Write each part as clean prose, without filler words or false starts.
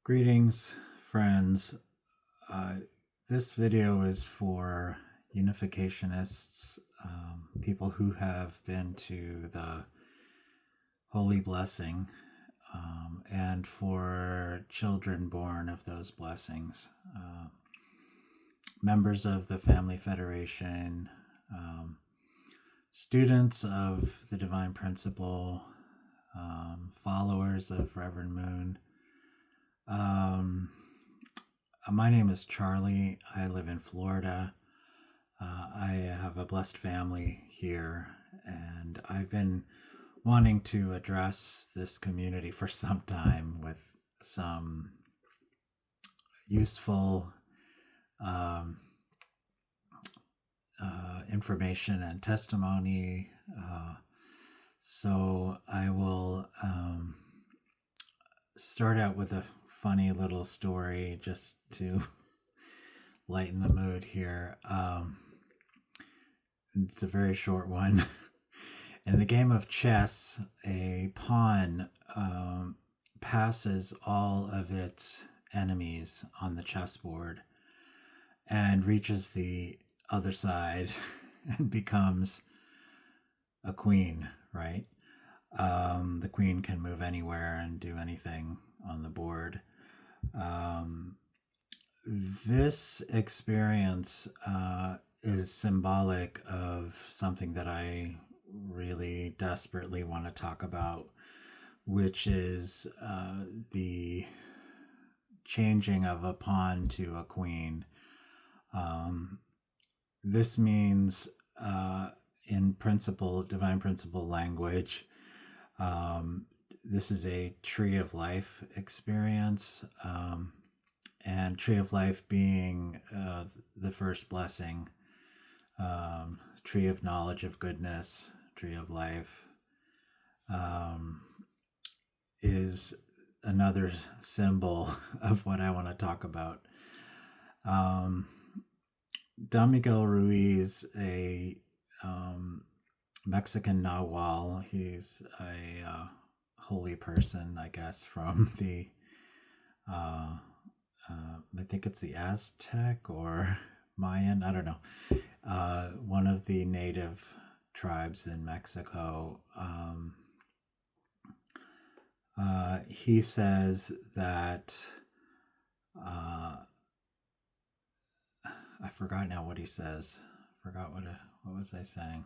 Greetings, friends. Uh, this video is for unificationists, people who have been to the Holy Blessing, and for children born of those blessings, members of the Family Federation, students of the Divine Principle, followers of Reverend Moon. My name is Charlie. I live in Florida. I have a blessed family here, and I've been wanting to address this community for some time with some useful information and testimony. So I will start out with a funny little story just to lighten the mood here. It's a very short one. In the game of chess, a pawn passes all of its enemies on the chessboard and reaches the other side and becomes a queen, right? The queen can move anywhere and do anything on the board. This experience is symbolic of something that I really desperately want to talk about, which is the changing of a pawn to a queen. This means, in principle, divine principle language, this is a tree of life experience, and tree of life being the first blessing, tree of knowledge of goodness, tree of life, is another symbol of what I want to talk about. Don Miguel Ruiz, a Mexican Nahual, he's a holy person, I guess, from the I think it's the Aztec or Mayan, I don't know, one of the native tribes in Mexico. He says that I forgot now what he says. Forgot what was I saying?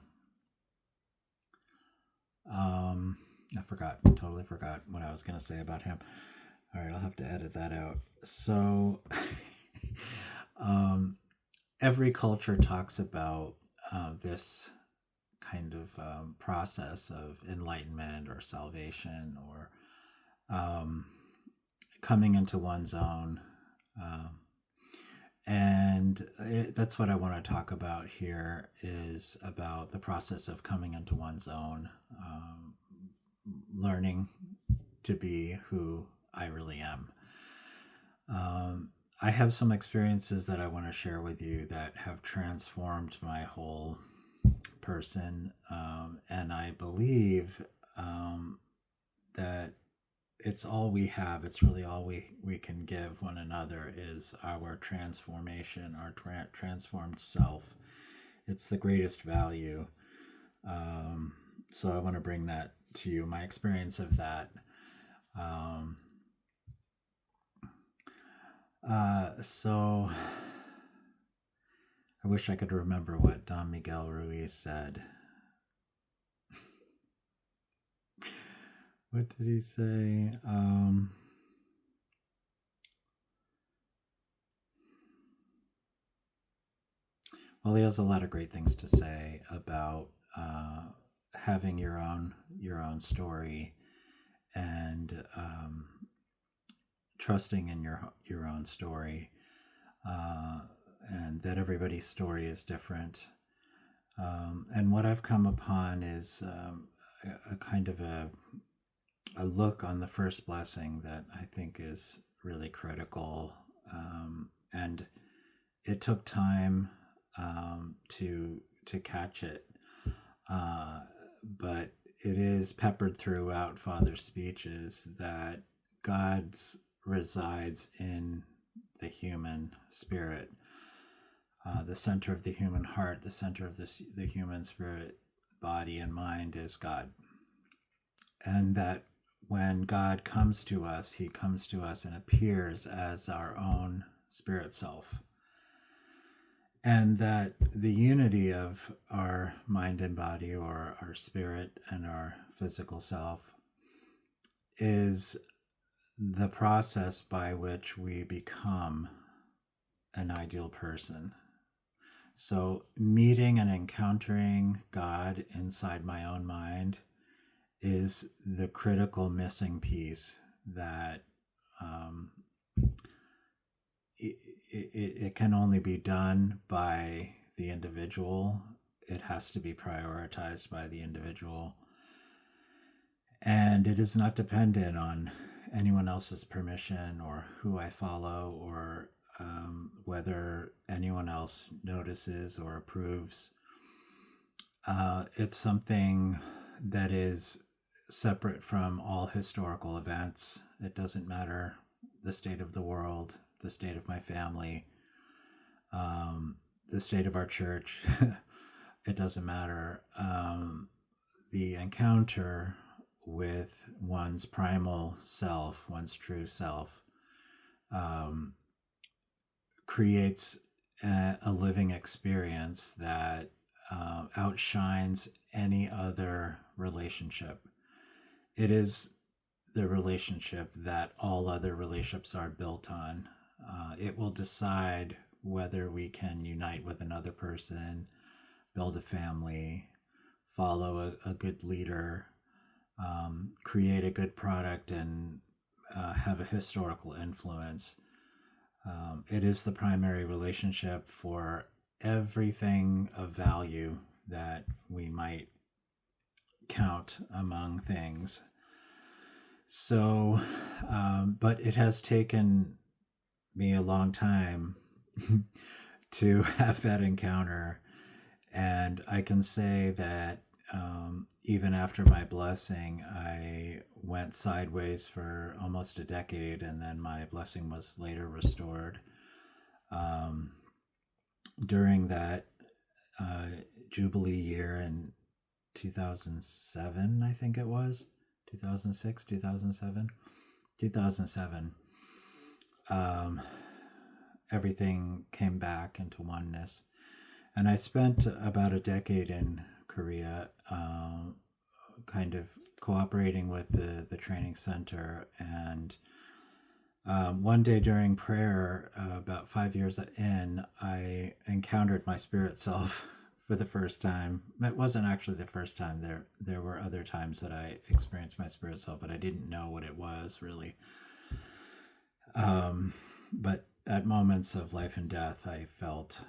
I forgot. Totally forgot what I was going to say about him. All right, I'll have to edit that out. So, every culture talks about this kind of process of enlightenment or salvation or coming into one's own. That's what I want to talk about here, is about the process of coming into one's own, learning to be who I really am. I have some experiences that I want to share with you that have transformed my whole person, and I believe that it's all we have. It's really all we can give one another is our transformation, our transformed self. It's the greatest value. So I want to bring that to you, my experience of that. So I wish I could remember what Don Miguel Ruiz said. What did he say? Well, he has a lot of great things to say about having your own story, and trusting in your own story, and that everybody's story is different. And what I've come upon is a kind of a look on the first blessing that I think is really critical. And it took time to catch it, but it is peppered throughout Father's speeches that God's resides in the human spirit. The center of the human heart, the center of the human spirit, body, and mind is God. And that when God comes to us, he comes to us and appears as our own spirit self. And that the unity of our mind and body, or our spirit and our physical self, is the process by which we become an ideal person. So, meeting and encountering God inside my own mind is the critical missing piece that it can only be done by the individual. It has to be prioritized by the individual. And it is not dependent on anyone else's permission or who I follow, or whether anyone else notices or approves. It's something that is separate from all historical events. It doesn't matter the state of the world, the state of my family, the state of our church. It doesn't matter. The encounter with one's primal self, one's true self, creates a living experience that outshines any other relationship. It is the relationship that all other relationships are built on. It will decide whether we can unite with another person, build a family, follow a good leader, create a good product, and have a historical influence. It is the primary relationship for everything of value that we might count among things. So, but it has taken me a long time to have that encounter. And I can say that even after my blessing, I went sideways for almost a decade, and then my blessing was later restored. During that Jubilee year in 2007, I think it was 2006, 2007, 2007. Everything came back into oneness. And I spent about a decade in Korea, kind of cooperating with the training center. And one day during prayer, about 5 years in, I encountered my spirit self for the first time. It wasn't actually the first time. There were other times that I experienced my spirit self, but I didn't know what it was really. But at moments of life and death, I felt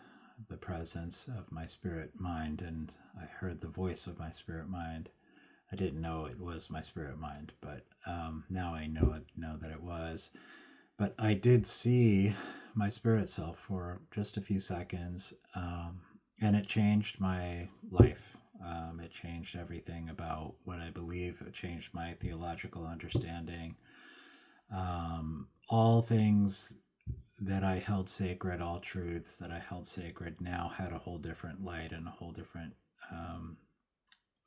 the presence of my spirit mind, and I heard the voice of my spirit mind. I didn't know it was my spirit mind, but now I know that it was. But I did see my spirit self for just a few seconds, and it changed my life. It changed everything about what I believe. It changed my theological understanding. All things that I held sacred, all truths that I held sacred, now had a whole different light and a whole different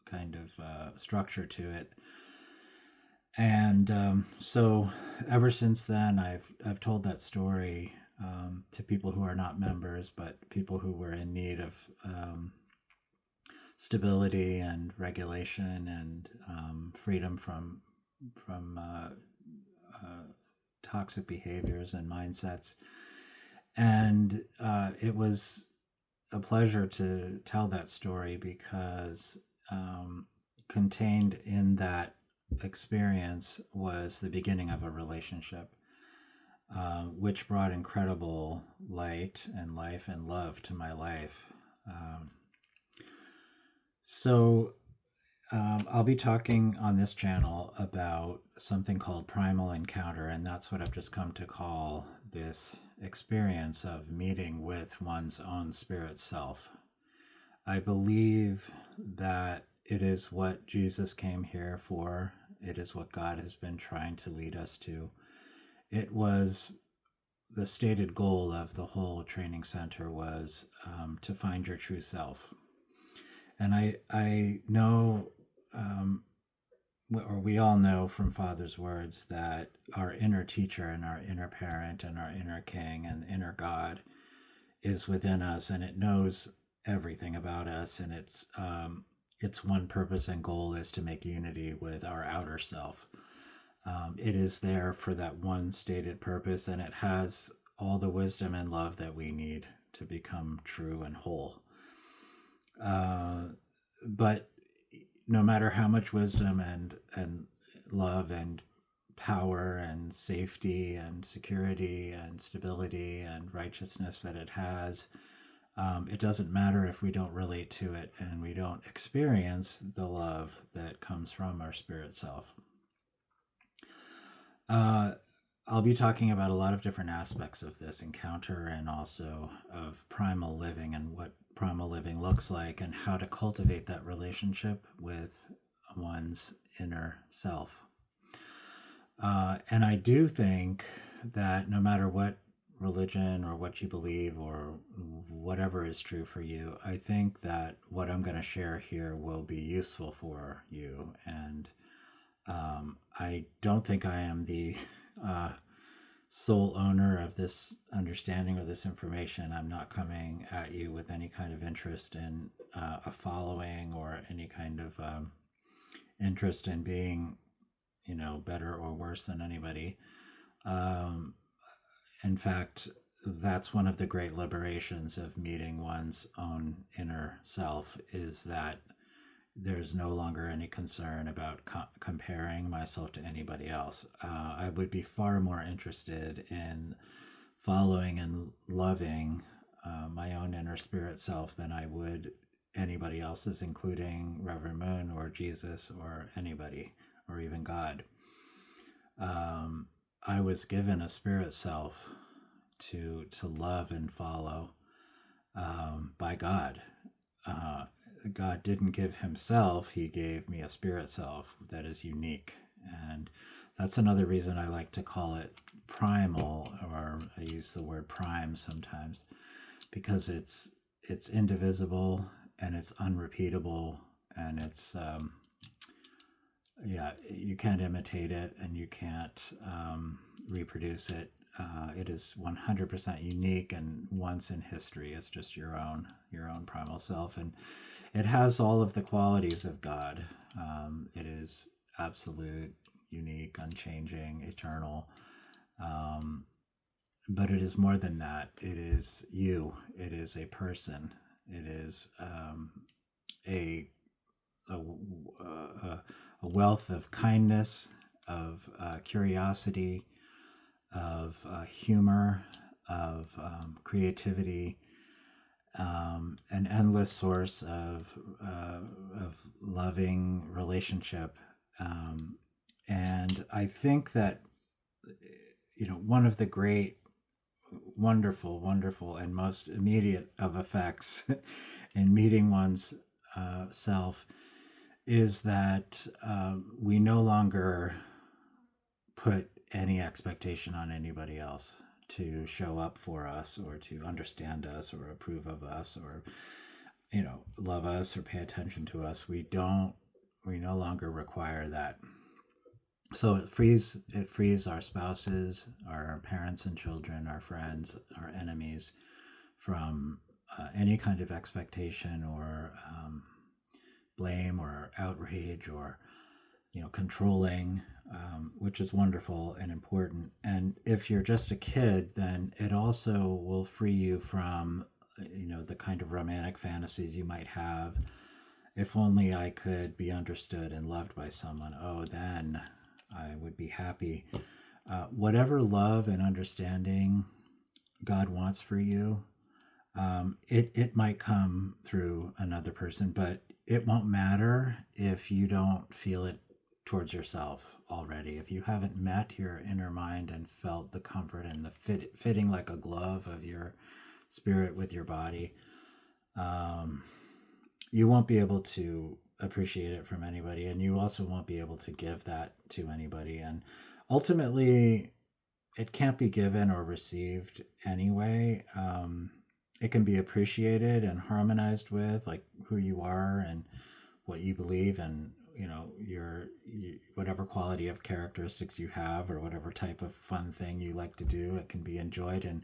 kind of structure to it. And so ever since then, I've told that story to people who are not members, but people who were in need of stability and regulation and freedom from toxic behaviors and mindsets. And it was a pleasure to tell that story, because contained in that experience was the beginning of a relationship, which brought incredible light and life and love to my life. So I'll be talking on this channel about something called primal encounter, and that's what I've just come to call this experience of meeting with one's own spirit self. I believe that it is what Jesus came here for. It is what God has been trying to lead us to. it was the stated goal of the whole training center was to find your true self. And I know, or we all know from Father's words, that our inner teacher and our inner parent and our inner king and inner God is within us, and it knows everything about us, and its one purpose and goal is to make unity with our outer self. It is there for that one stated purpose, and it has all the wisdom and love that we need to become true and whole. But no matter how much wisdom and love and power and safety and security and stability and righteousness that it has, it doesn't matter if we don't relate to it and we don't experience the love that comes from our spirit self. I'll be talking about a lot of different aspects of this encounter and also of primal living and what primal living looks like and how to cultivate that relationship with one's inner self. And I do think that no matter what religion or what you believe or whatever is true for you, I think that what I'm going to share here will be useful for you. And I don't think I am the sole owner of this understanding or this information. I'm not coming at you with any kind of interest in a following or any kind of interest in being, better or worse than anybody. In fact, that's one of the great liberations of meeting one's own inner self, is that there's no longer any concern about comparing myself to anybody else. I would be far more interested in following and loving my own inner spirit self than I would anybody else's, including Reverend Moon or Jesus or anybody or even God. I was given a spirit self to love and follow by God. God didn't give himself, he gave me a spirit self that is unique. And that's another reason I like to call it primal, or I use the word prime sometimes, because it's indivisible and it's unrepeatable, and it's you can't imitate it and you can't reproduce it. It is 100% unique and once in history. It's just your own primal self, and it has all of the qualities of God. It is absolute, unique, unchanging, eternal. But it is more than that. It is you. It is a person. It is a wealth of kindness, of curiosity, of humor, of creativity, an endless source of loving relationship. And I think that, one of the great, wonderful, and most immediate of effects in meeting one's self is that we no longer put any expectation on anybody else to show up for us or to understand us or approve of us or love us or pay attention to us. We no longer require that. So it frees our spouses, our parents and children, our friends, our enemies from any kind of expectation or blame or outrage or controlling, which is wonderful and important. And if you're just a kid, then it also will free you from the kind of romantic fantasies you might have. If only I could be understood and loved by someone, oh, then I would be happy. Whatever love and understanding God wants for you, it might come through another person, but it won't matter if you don't feel it towards yourself already. If you haven't met your inner mind and felt the comfort and the fitting like a glove of your spirit with your body, you won't be able to appreciate it from anybody, and you also won't be able to give that to anybody. And ultimately, it can't be given or received anyway. It can be appreciated and harmonized with like who you are and what you believe, and whatever quality of characteristics you have, or whatever type of fun thing you like to do. It can be enjoyed and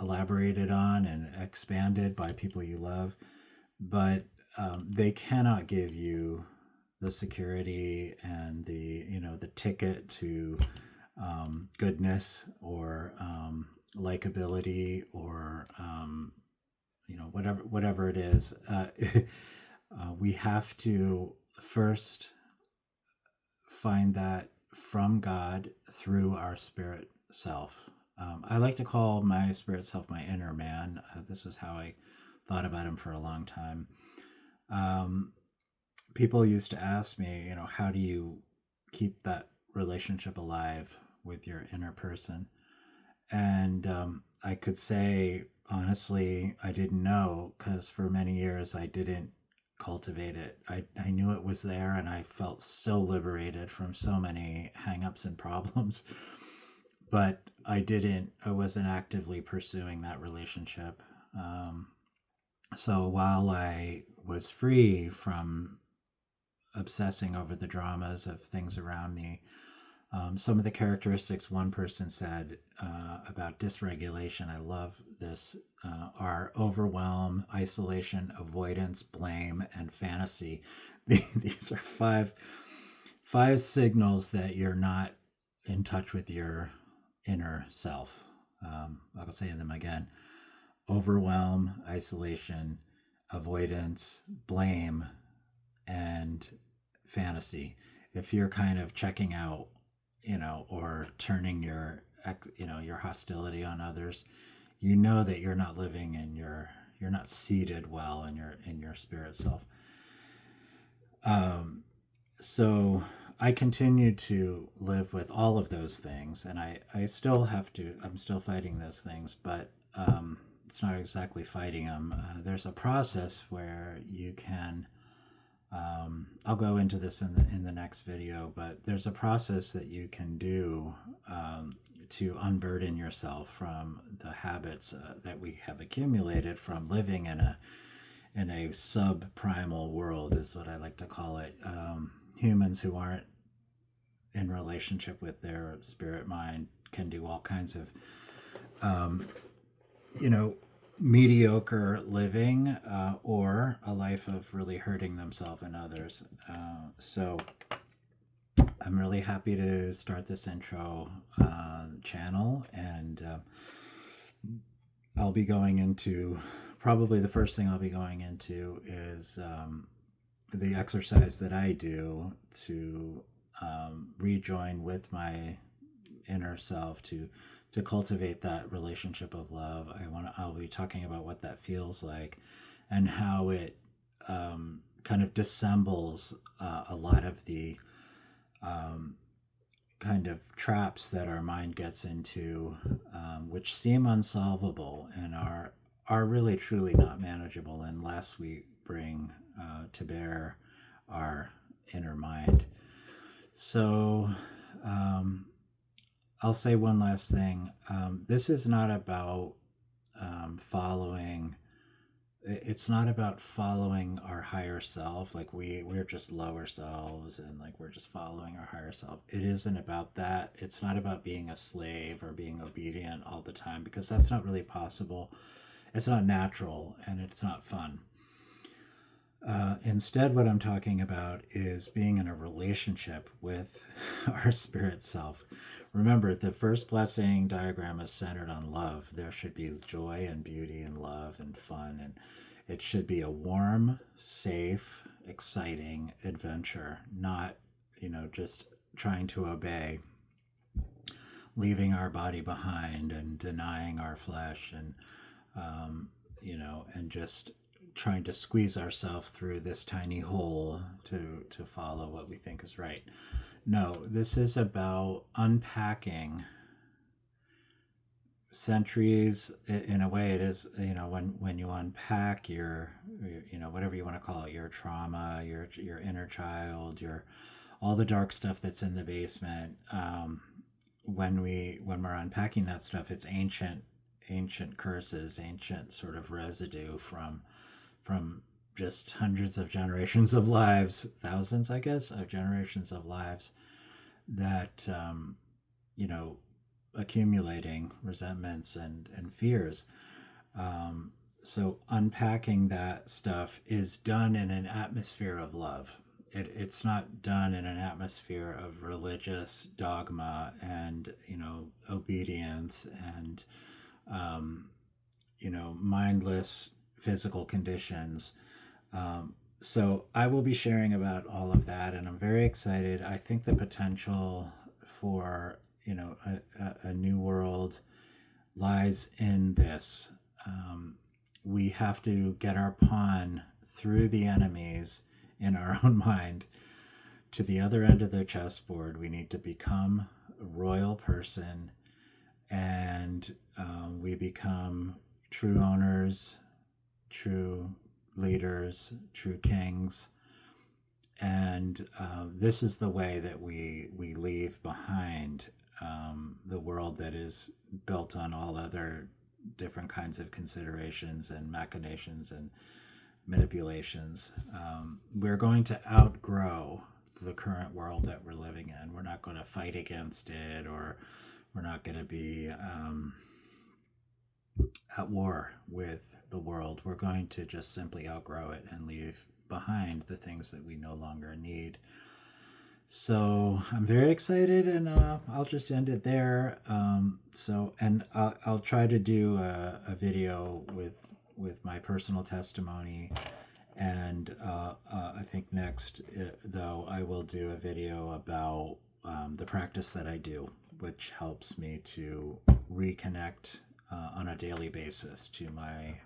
elaborated on and expanded by people you love, but they cannot give you the security and the ticket to goodness, or likability, or whatever it is. We have to first find that from God through our spirit self. I like to call my spirit self my inner man. This is how I thought about him for a long time. People used to ask me, how do you keep that relationship alive with your inner person? And I could say, honestly, I didn't know, because for many years I didn't cultivate it. I knew it was there, and I felt so liberated from so many hangups and problems. But I wasn't actively pursuing that relationship. So while I was free from obsessing over the dramas of things around me, some of the characteristics one person said about dysregulation, I love this, are overwhelm, isolation, avoidance, blame, and fantasy. These are five signals that you're not in touch with your inner self. I'll say them again: overwhelm, isolation, avoidance, blame, and fantasy. If you're kind of checking out, or turning your hostility on others, that you're not living in you're not seated well in your spirit self. So I continue to live with all of those things, and I still I'm still fighting those things, but it's not exactly fighting them. There's a process where you can, I'll go into this in the next video, but there's a process that you can do to unburden yourself from the habits that we have accumulated from living in a subprimal world, is what I like to call it. Humans who aren't in relationship with their spirit mind can do all kinds of mediocre living, or a life of really hurting themselves and others. So I'm really happy to start this intro channel, and I'll be going into, probably the first thing I'll be going into is the exercise that I do to rejoin with my inner self, to cultivate that relationship of love. I'll be talking about what that feels like, and how it kind of dissembles a lot of the kind of traps that our mind gets into, which seem unsolvable and are really truly not manageable unless we bring to bear our inner mind. So I'll say one last thing. This is not about following. It's not about following our higher self, like we're just lower selves, and like we're just following our higher self. It isn't about that. It's not about being a slave or being obedient all the time, because that's not really possible. It's not natural, and it's not fun. Instead, what I'm talking about is being in a relationship with our spirit self. Remember, the first blessing diagram is centered on love. There should be joy and beauty and love and fun, and it should be a warm, safe, exciting adventure, not, just trying to obey, leaving our body behind and denying our flesh, and, and just trying to squeeze ourselves through this tiny hole to follow what we think is right. No, this is about unpacking centuries. In a way, it is, when you unpack your whatever you want to call it, your trauma, your inner child, all the dark stuff that's in the basement. when we're unpacking that stuff, it's ancient curses, ancient sort of residue from just hundreds of generations of lives, thousands, I guess, of generations of lives that you know, accumulating resentments and fears. Um, so unpacking that stuff is done in an atmosphere of love. It's not done in an atmosphere of religious dogma and, you know, obedience and um, you know, mindless physical conditions. So I will be sharing about all of that, and I'm very excited. I think the potential for, you know, a new world lies in this. We have to get our pawn through the enemies in our own mind to the other end of the chessboard. We need to become a royal person, and we become true owners, true leaders, true kings. And this is the way that we leave behind the world that is built on all other different kinds of considerations and machinations and manipulations. We're going to outgrow the current world that we're living in. We're not going to fight against it, or we're not going to be at war with the world. We're going to just simply outgrow it and leave behind the things that we no longer need. So I'm very excited, and I'll just end it there. And I'll try to do a video with my personal testimony, and I think next, though, I will do a video about the practice that I do, which helps me to reconnect on a daily basis to my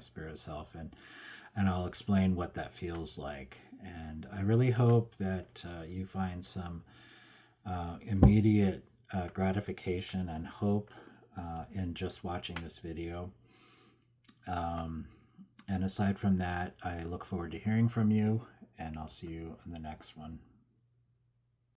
spirit self, and I'll explain what that feels like. And I really hope that you find some immediate gratification and hope in just watching this video. And aside from that, I look forward to hearing from you, and I'll see you in the next one.